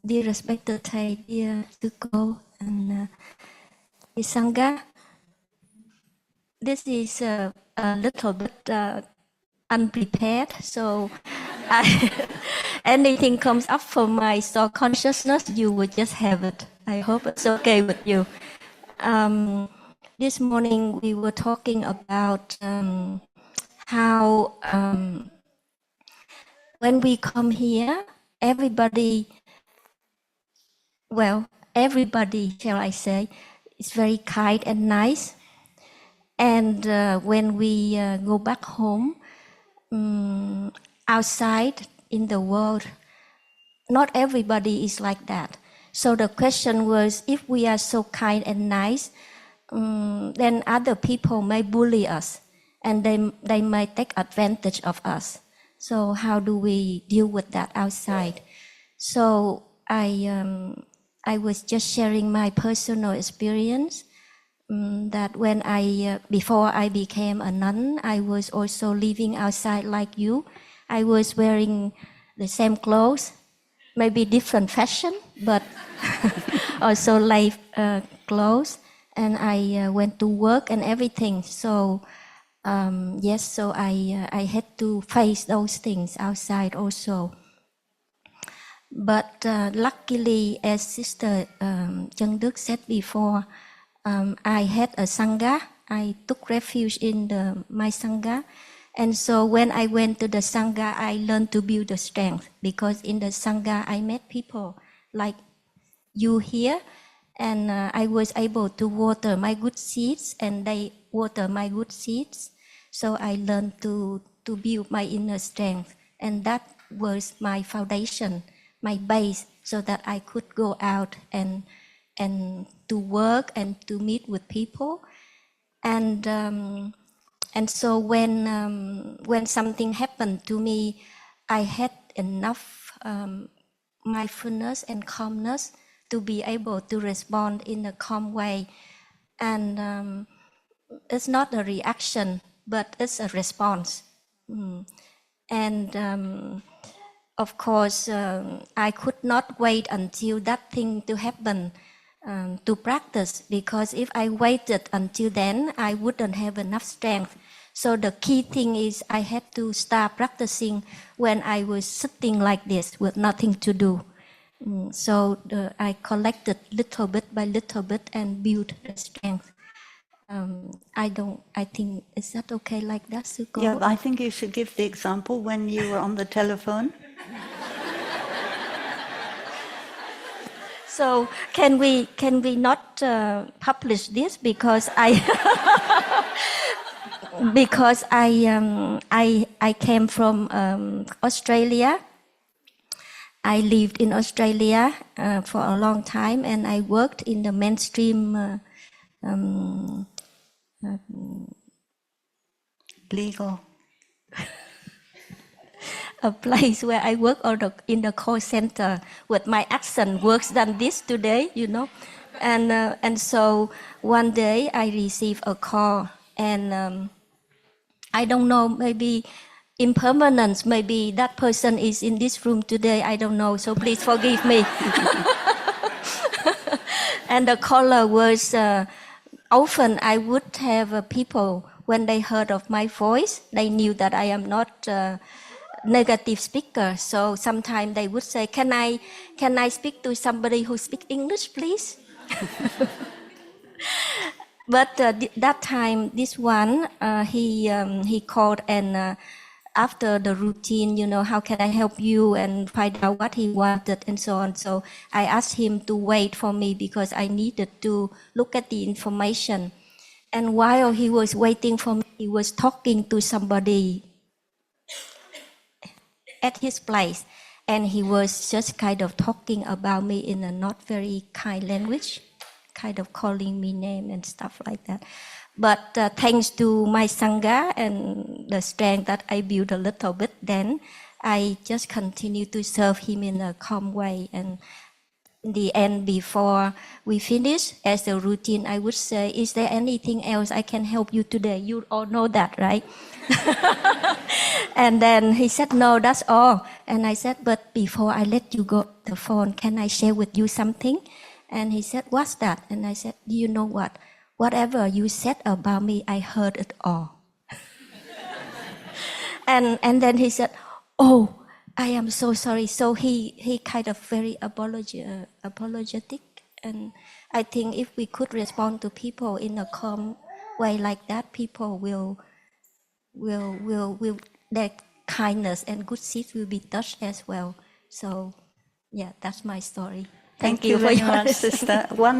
Dear respected Thầy, dear Suko and dear Sangha, this is a little bit unprepared, so anything comes up from my soul consciousness, you will just have it. I hope it's okay with you. This morning we were talking about how when we come here, everybody, shall I say, is very kind and nice. And when we go back home, outside in the world, not everybody is like that. So the question was, if we are so kind and nice, then other people may bully us and they might take advantage of us. So how do we deal with that outside? So I was just sharing my personal experience that when before I became a nun, I was also living outside like you. I was wearing the same clothes, maybe different fashion, but also light clothes. And I went to work and everything. So yes, so I had to face those things outside also. But luckily, as Sister Chân Đức said before, I had a Sangha. I took refuge in my Sangha. And so when I went to the Sangha, I learned to build the strength, because in the Sangha, I met people like you here, and I was able to water my good seeds, and they water my good seeds. So I learned to build my inner strength, and that was my foundation, my base, so that I could go out and to work and to meet with people. And so when something happened to me, I had enough mindfulness and calmness to be able to respond in a calm way. And it's not a reaction, but it's a response. And of course, I could not wait until that thing to happen to practice, because if I waited until then, I wouldn't have enough strength. So the key thing is I had to start practicing when I was sitting like this with nothing to do. So I collected little bit by little bit and built the strength. I think, is that okay like that, Suko? Yeah, I think you should give the example when you were on the telephone. So can we not publish this, because I came from Australia. I lived in Australia for a long time, and I worked in the mainstream legal. A place where I work in the call center with my accent worse than this today, you know. And so one day I received a call, and I don't know, maybe impermanence, maybe that person is in this room today, I don't know, so please forgive me. And the caller was, often I would have people, when they heard of my voice, they knew that I am not negative speaker. So sometimes they would say, can I speak to somebody who speaks English, please? But that time, this one, he called, and after the routine, you know, how can I help you, and find out what he wanted and so on. So I asked him to wait for me because I needed to look at the information. And while he was waiting for me, he was talking to somebody at his place, and he was just kind of talking about me in a not very kind language, kind of calling me name and stuff like that. But thanks to my Sangha and the strength that I built a little bit, then I just continue to serve him in a calm way. And in the end, before we finish, as a routine, I would say, is there anything else I can help you today? You all know that, right? And then he said, no, that's all. And I said, but before I let you go the phone, can I share with you something? And he said, what's that? And I said, do you know what? Whatever you said about me, I heard it all. And then he said, oh, I am so sorry. So he kind of very apologetic. And I think if we could respond to people in a calm way like that, people will their kindness and good seeds will be touched as well. So yeah, that's my story. Thank you very for your much, listening. sister. One